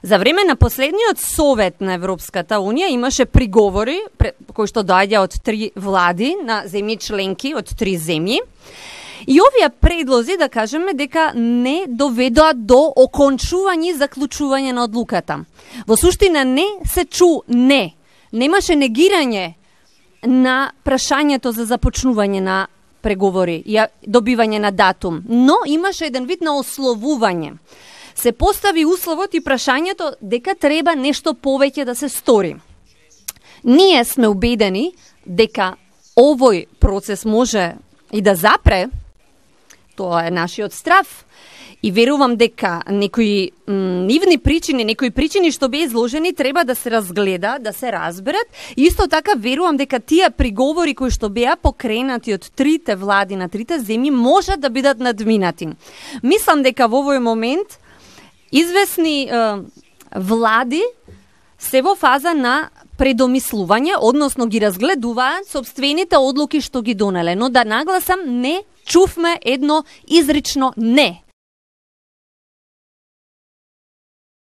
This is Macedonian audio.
За време на последниот совет на Европската Унија имаше приговори кои што доаѓа од 3 влади на земји членки од 3 земји. И овие предлози, да кажеме, дека не доведоа до окончување и заклучување на одлуката. Во суштина не се чу не. Немаше негирање на прашањето за започнување на преговори и добивање на датум, но имаше еден вид на ословување. Се постави условот и прашањето дека треба нешто повеќе да се стори. Ние сме убедени дека овој процес може и да запре, тоа е нашиот страв, и верувам дека некои нивни причини, некои причини што беа изложени треба да се разгледа, да се разберат. И исто така верувам дека тие приговори кои што беа покренати од 3 влади на 3 земји можат да бидат надминати. Мислам дека во овој момент известни влади се во фаза на предомислување, односно ги разгледуваат собствените одлуки што ги донеле, но да нагласам не чувме едно изрично не.